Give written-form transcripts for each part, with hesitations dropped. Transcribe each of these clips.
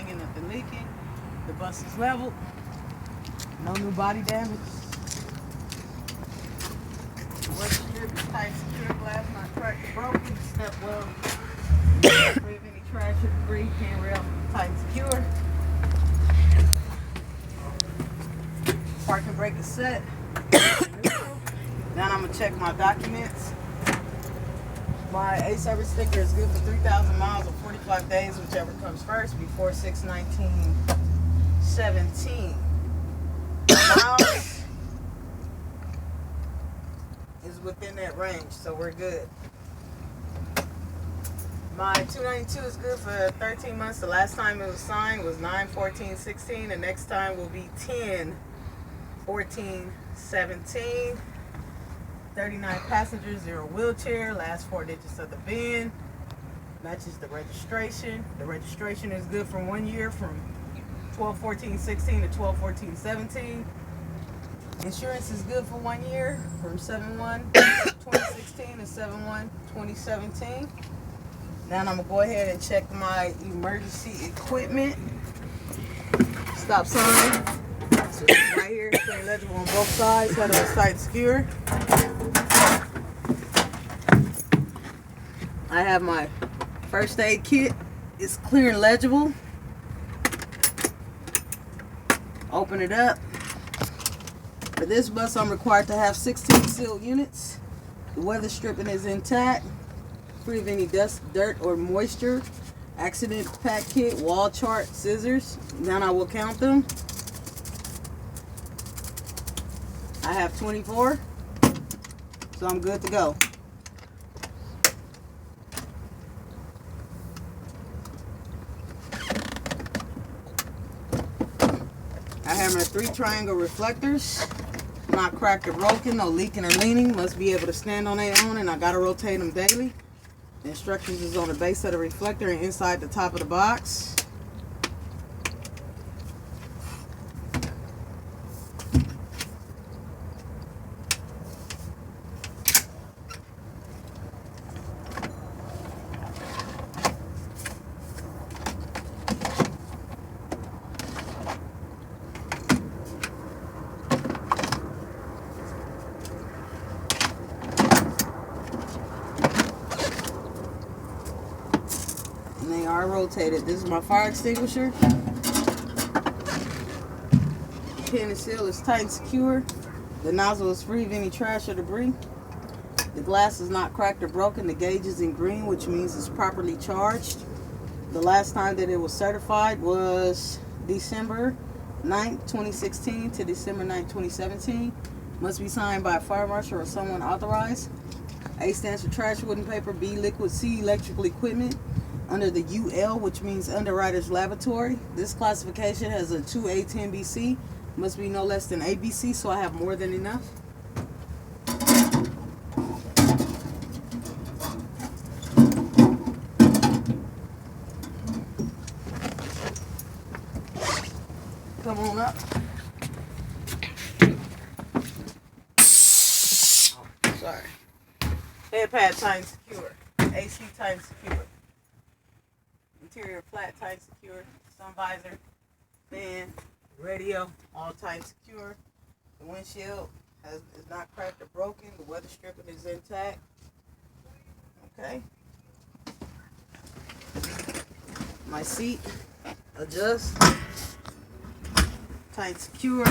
hanging, nothing leaking. The bus is leveled. No new body damage. Weather strip is tight, secure, glass not cracked or broken. Step well. Free of any trash or debris. Handrail tight and secure. Parking brake is set. Now I'm gonna check my documents. My A-Service sticker is good for 3,000 miles or 45 days, whichever comes first, before 6/19/17. Miles is within that range, so we're good. My 292 is good for 13 months. The last time it was signed was 9/14/16. The next time will be 10/14/17. 39 passengers, 0 wheelchair. Last 4 digits of the VIN. Matches the registration. The registration is good for 1 year, from 12/14/16 to 12/14/17. Insurance is good for 1 year, from 7/1/2016 to 7/1/2017. Now I'm gonna go ahead and check my emergency equipment. Stop sign. So it's right here, clear legible on both sides. Head on side secure. I have my first aid kit. It's clear and legible. Open it up. For this bus, I'm required to have 16 sealed units. The weather stripping is intact, free of any dust, dirt, or moisture. Accident pack kit, wall chart, scissors. Now I will count them. I have 24, so I'm good to go. I have my 3 triangle reflectors, not cracked or broken, no leaking or leaning, must be able to stand on their own, and I gotta rotate them daily. The instructions is on the base of the reflector and inside the top of the box. And they are rotated. This is my fire extinguisher. Pin and seal is tight and secure. The nozzle is free of any trash or debris. The glass is not cracked or broken. The gauge is in green, which means it's properly charged. The last time that it was certified was December 9th, 2016 to December 9th, 2017. Must be signed by a fire marshal or someone authorized. A stands for trash, wooden paper. B, liquid. C, electrical equipment. Under the UL, which means Underwriter's Laboratory. This classification has a 2A10BC. Must be no less than ABC, so I have more than enough. Come on up. Oh, sorry. Head pad tight and secure. AC tight and secure. Interior flat, tight, secure. Sun visor, fan, radio, all tight, secure. The windshield is not cracked or broken. The weather stripping is intact. Okay. My seat adjusts. Tight, secure.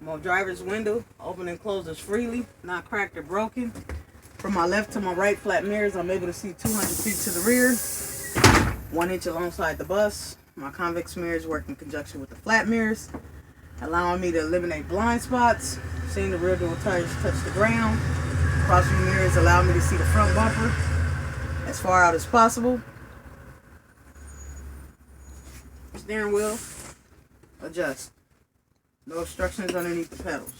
My driver's window open and closes freely, not cracked or broken. From my left to my right, flat mirrors. I'm able to see 200 feet to the rear. 1 inch alongside the bus. My convex mirrors work in conjunction with the flat mirrors, allowing me to eliminate blind spots. Seeing the rear door tires touch the ground. Cross view mirrors allow me to see the front bumper as far out as possible. Steering wheel adjust. No obstructions underneath the pedals.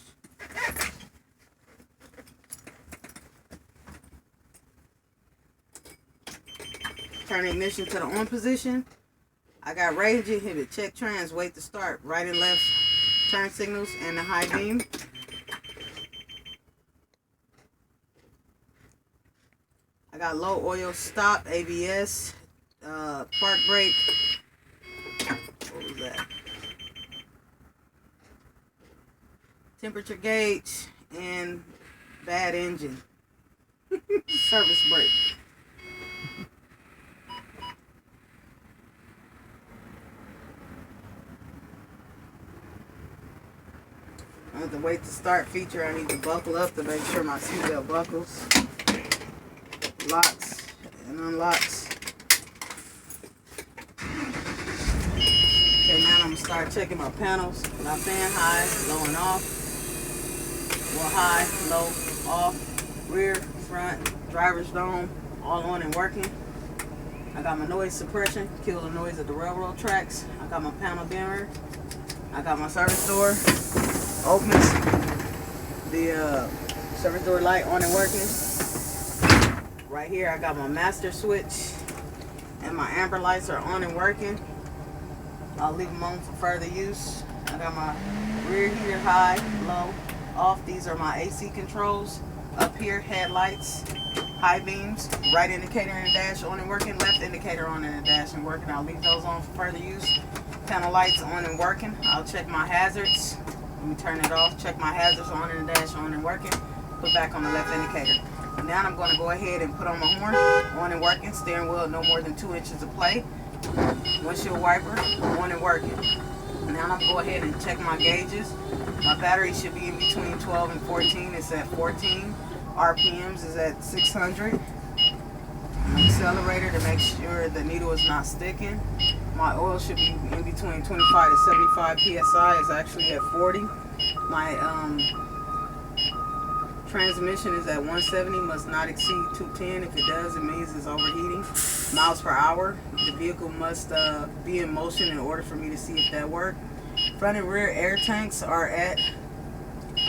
Turn ignition to the on position. I got range inhibit, check trans, wait to start, right and left turn signals, and the high beam. I got low oil stop, ABS, park brake, temperature gauge, and bad engine. Service brake. I have to wait to start feature. I need to buckle up to make sure my seatbelt buckles, locks, and unlocks. Okay, now I'm going to start checking my panels. My fan high, low and off. Well, high, low, off, rear, front, driver's dome, all on and working. I got my noise suppression, kill the noise of the railroad tracks. I got my panel dimmer. I got my service door, opens. The service door light on and working. Right here I got my master switch and my amber lights are on and working. I'll leave them on for further use. I got my rear heater high, low, off. These are my AC controls. Up here, headlights, high beams, right indicator and dash on and working, left indicator on and dash and working. I'll leave those on for further use. Panel lights on and working. I'll check my hazards. Let me turn it off. Check my hazards on and dash on and working. Put back on the left indicator. Now I'm going to go ahead and put on my horn, on and working. Steering wheel no more than 2 inches of play. Windshield wiper on and working. Now I'm going to go ahead and check my gauges. My battery should be in between 12 and 14. It's at 14. RPMs is at 600. Accelerator to make sure the needle is not sticking. My oil should be in between 25 to 75 psi. It's actually at 40. My transmission is at 170, must not exceed 210. If it does, it means it's overheating. Miles per hour. The vehicle must be in motion in order for me to see if that works. Front and rear air tanks are at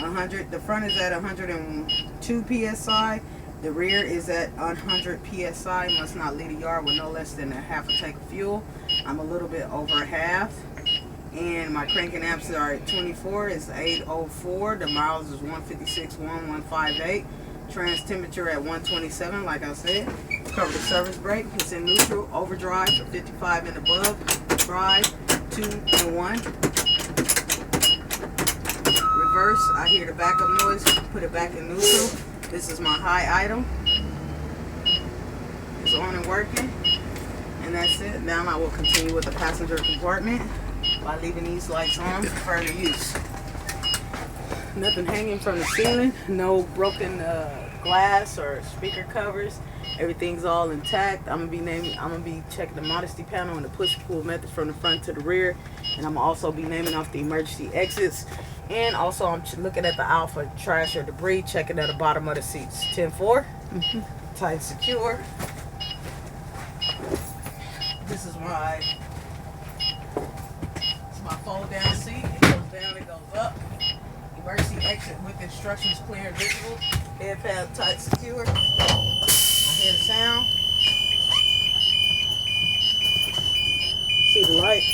100. The front is at 102 psi. The rear is at 100 psi. Must not leave the yard with no less than a half a tank of fuel. I'm a little bit over half. And my cranking amps are at 24. It's 804. The miles is 156,158. Trans temperature at 127, like I said. Cover the service brake. It's in neutral. Overdrive for 55 and above. Drive 2 and 1. Reverse. I hear the backup noise. Put it back in neutral. This is my high item. It's on and working. And that's it. Now I will continue with the passenger compartment by leaving these lights on for further use. Nothing hanging from the ceiling. No broken glass or speaker covers. Everything's all intact. I'm gonna be checking the modesty panel and the push-pull method from the front to the rear. And I'm also be naming off the emergency exits. And also I'm looking at the aisle for trash or debris, checking at the bottom of the seats. 10-4, tight and secure. This is my fold down seat. It goes down, it goes up. Emergency exit with instructions clear and visible. Head pad tight, secure. I hear the sound. See the light.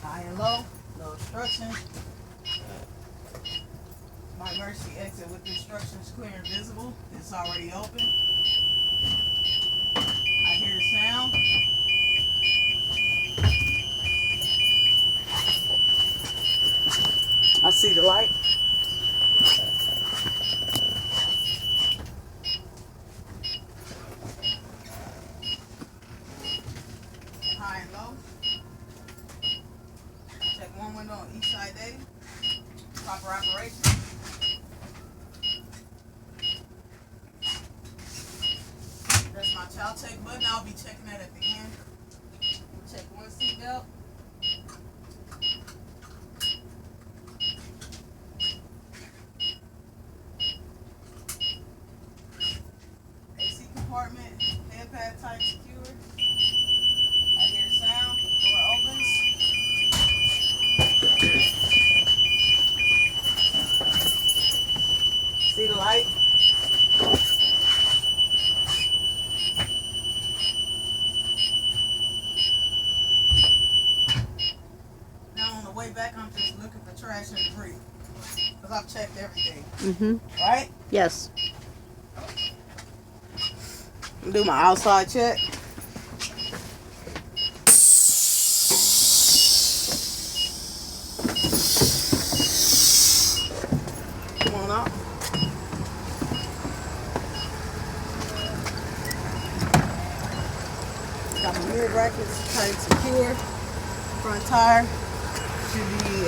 High and low. No instructions. My emergency exit with instructions clear and visible. It's already open. I hear the sound. I see the light. High and low. Check one window on each side day. Proper operation. That's my child check button. I'll be checking that at the end. We'll check one seatbelt. AC compartment, head pad tight, secure. I hear the sound. Door opens. See the light? Way back, I'm just looking for trash and debris because I've checked everything. Right? Yes. Do my outside check. Got my rear brackets tight and secure. Front tire should be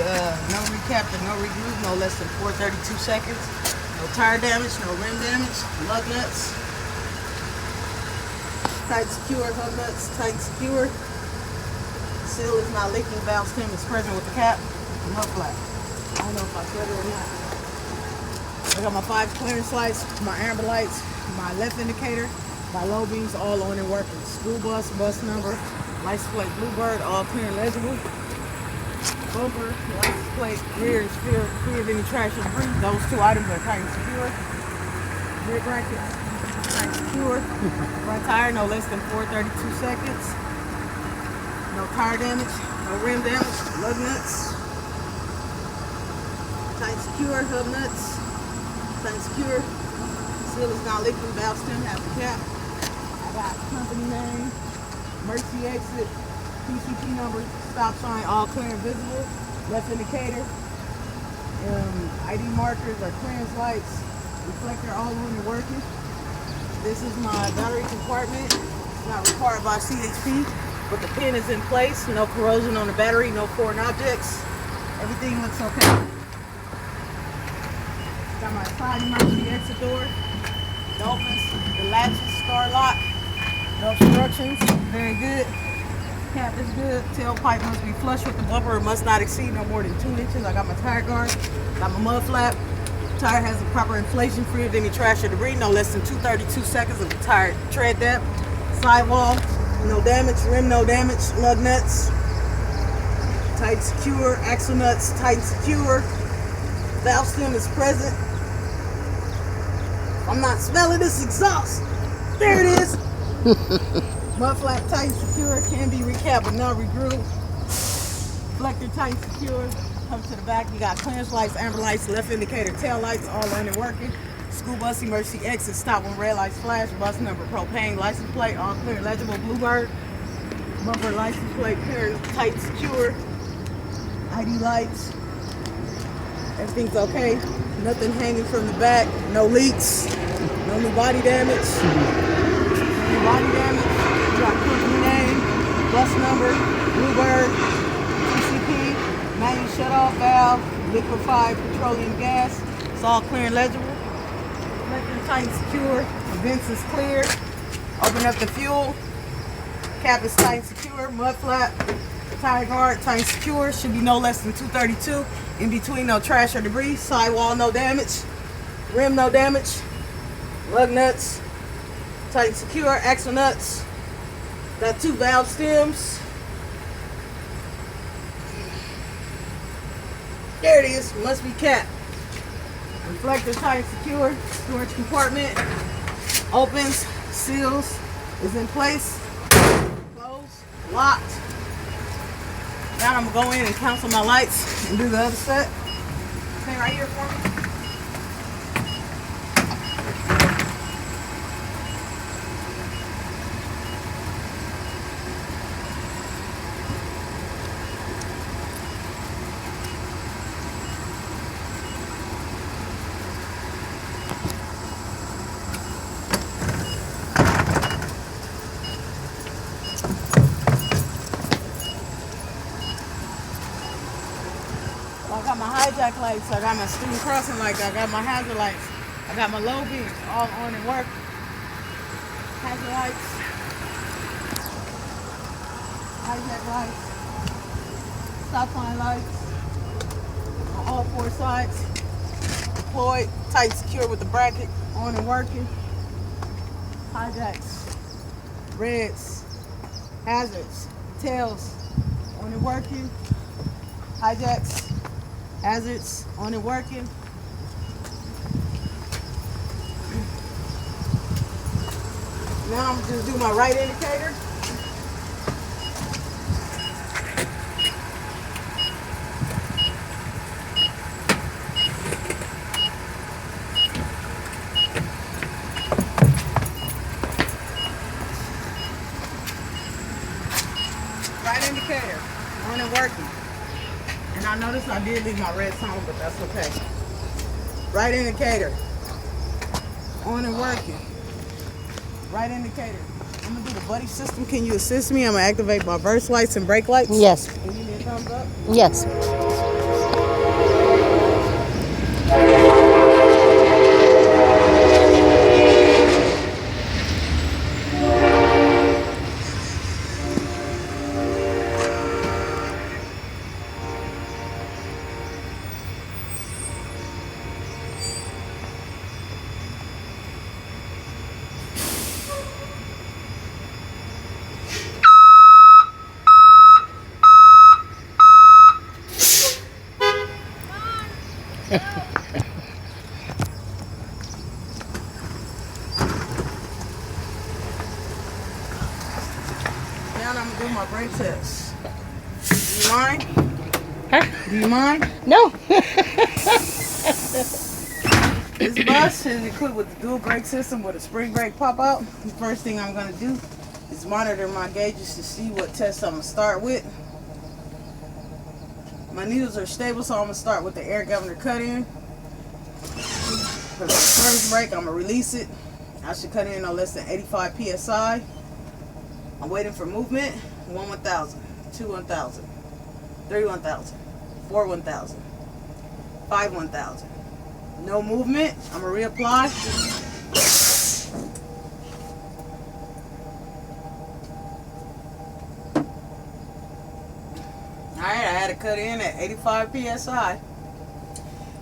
no recap and no re-groove, no less than 432 seconds. No tire damage, no rim damage, lug nuts. Tight secure, hub nuts, tight secure. Seal is not leaking, valve stem is present with the cap. Mud flap. I don't know if I said it or not. I got my 5 clearance lights, my amber lights, my left indicator, my low beams all on and working. School bus, bus number, license plate Bluebird, all clear and legible. Bumper, license plate, rear is free of any trash or debris. Those 2 items are tight and secure. Rear brackets, tight and secure. Front tire, no less than 432 seconds. No tire damage, no rim damage, lug nuts. Tight secure, hub nuts. Tight secure. Seal is not leaking, valve stem has the cap. I got company name, Mercy exit, PCP number, stop sign, all clear and visible. Left indicator. ID markers are clearance lights. Reflector all on and working. This is my battery compartment. It's not required by CHP, but the pin is in place. No corrosion on the battery, no foreign objects. Everything looks okay. Got my side emergency exit door. It opens, the latches, star lock. No obstructions, very good. Cap is good. Tailpipe must be flush with the bumper. It must not exceed no more than 2 inches. I got my tire guard. Got my mud flap. Tire has a proper inflation, free of any trash or debris. No less than 232 seconds of the tire tread depth. Sidewall, no damage. Rim, no damage. Lug nuts, tight secure. Axle nuts, tight secure. Valve stem is present. I'm not smelling this exhaust. There it is. Mud flap tight secure. Can be recapped but not re-grooved. Reflector tight secure. Come to the back. You got clearance lights, amber lights, left indicator, tail lights, all on and working. School bus emergency exit. Stop when red lights flash. Bus number, propane, license plate, all clear, legible. Bluebird. Bumper, license plate, clear, tight secure. ID lights. Everything's okay. Nothing hanging from the back. No leaks. No new body damage. No new body damage. You got company name, bus number, Bluebird, PCP, manual shut-off valve, liquefied petroleum gas. It's all clear and legible. Reflector tight and secure. The vents is clear. Open up the fuel. Cap is tight and secure. Mud flap. Tire guard tight and secure. Should be no less than 232. In between, no trash or debris. Sidewall, no damage. Rim, no damage. Lug nuts, tight and secure. Axle nuts. Got 2 valve stems. There it is. Must be capped. Reflector tight and secure. Storage compartment. Opens, seals, is in place. Closed, locked. Now I'm gonna go in and cancel my lights and do the other set. Stay right here for me. I got my hijack lights, I got my student crossing lights, I got my hazard lights, I got my low beams all on and work. Hazard lights, hijack lights, stop sign lights on all 4 sides. Deployed, tight secure with the bracket on and working. Hijacks, reds, hazards, tails on and working. Hijacks, hazards on and working. Now I'm just do my right indicator. Right indicator on and working. And I noticed I did leave my red on, but that's okay. Right indicator on and working. Right indicator I'm gonna do the buddy system. Can you assist me? I'm gonna activate my verse lights and brake lights. Yes. Can you give me a thumbs up? Yes. Now I'm gonna do my brake test. Do you mind? Huh? Do you mind? No. This bus is equipped with the dual brake system with a spring brake pop-out. The first thing I'm gonna do is monitor my gauges to see what test I'm gonna start with. My needles are stable, so I'm gonna start with the air governor cut-in. For the service brake, I'm gonna release it. I should cut in no less than 85 psi. I'm waiting for movement. 1 1000, 2 1000, 3 1000, 4 1000, 5 1000. No movement. I'm gonna reapply. Alright, I had to cut in at 85 psi.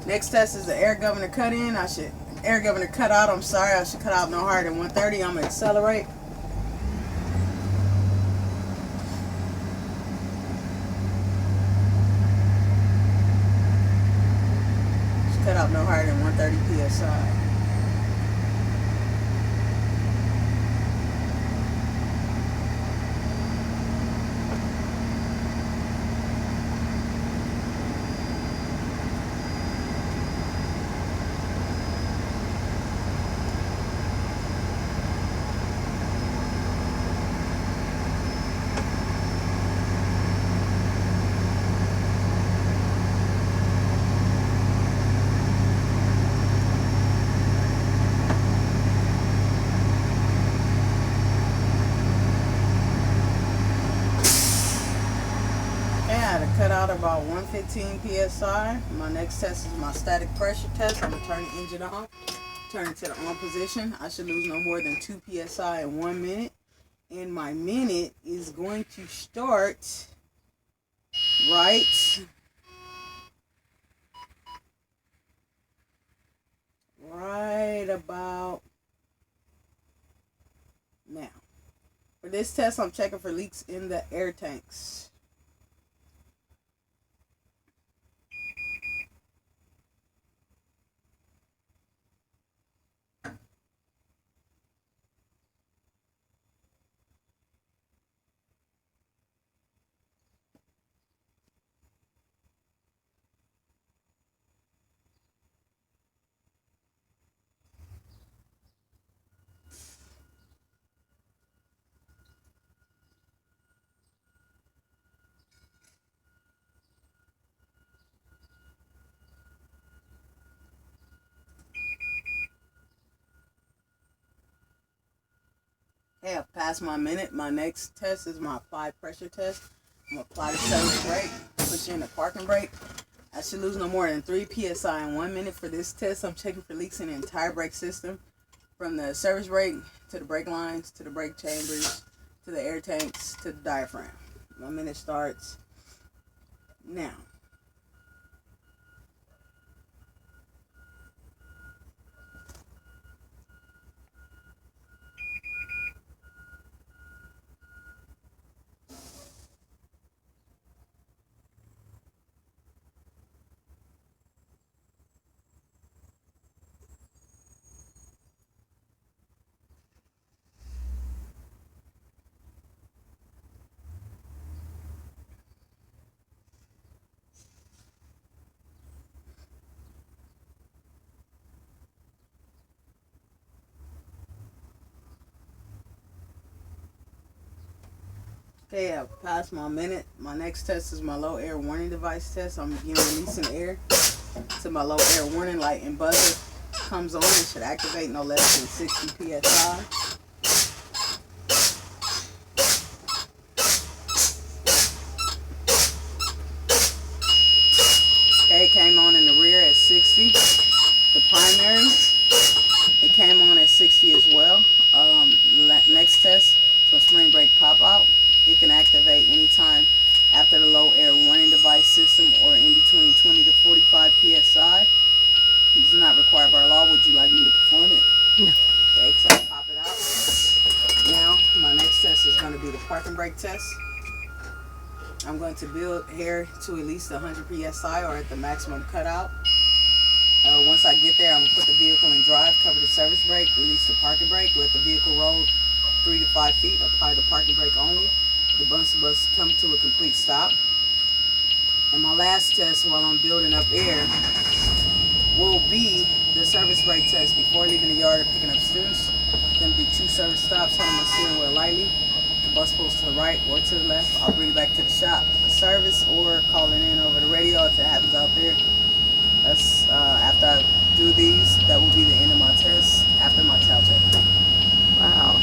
Next test is the air governor cut in. Air governor cut out, I'm sorry. I should cut out no higher than 130. I'm gonna accelerate. Cut out no higher than 130 psi. Cut out about 115 psi. My next test is my static pressure test. I'm gonna turn the engine on, turn it to the on position. I should lose no more than 2 psi in 1 minute, and my minute is going to start right about now. For this test, I'm checking for leaks in the air tanks. Okay, I've passed my minute. My next test is my applied pressure test. I'm going to apply the service brake, push in the parking brake. I should lose no more than 3 psi in 1 minute. For this test, I'm checking for leaks in the entire brake system, from the service brake to the brake lines, to the brake chambers, to the air tanks, to the diaphragm. My minute starts now. Okay, I've passed my minute. My next test is my low air warning device test. I'm again releasing air to my low air warning light and buzzer comes on. It should activate no less than 60 psi. safety as well. Next test, so spring brake pop out. It can activate anytime after the low air warning device system or in between 20 to 45 psi. This is not required by law. Would you like me to perform it? No. Okay, so I'll pop it out. Now, my next test is going to be the parking brake test. I'm going to build air to at least 100 psi or at the maximum cutout. Once I get there, I'm going to put the vehicle in drive, cover the service brake, release the parking brake, let the vehicle roll 3 to 5 feet, apply the parking brake only. The bus come to a complete stop. And my last test while I'm building up air will be the service brake test before leaving the yard or picking up students. I'm going to do 2 service stops, holding my steering wheel lightly. The bus pulls to the right or to the left. I'll bring it back to the shop for service or calling in over the radio if it happens out there. That's after I do these, that will be the end of my test after my tail check. Wow.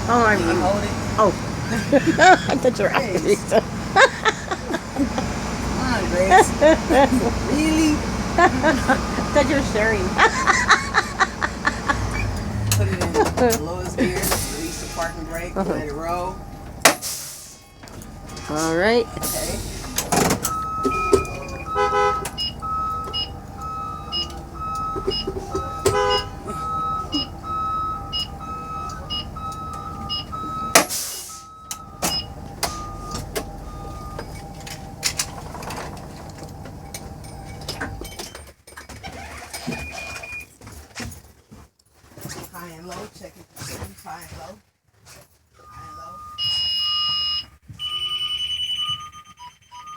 Oh, Can you hold it? Oh. I thought you were asking me. Come on, Grace. Really? I thought you were sharing. Put it in the lowest gear, release the parking brake, let it roll. All right. Okay. High and low, check it. High and low. High and low.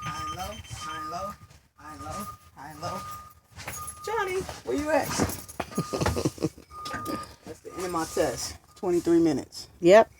High and low. High and low. High and low. High and low. Johnny, where you at? That's the end of my test. 23 minutes. Yep.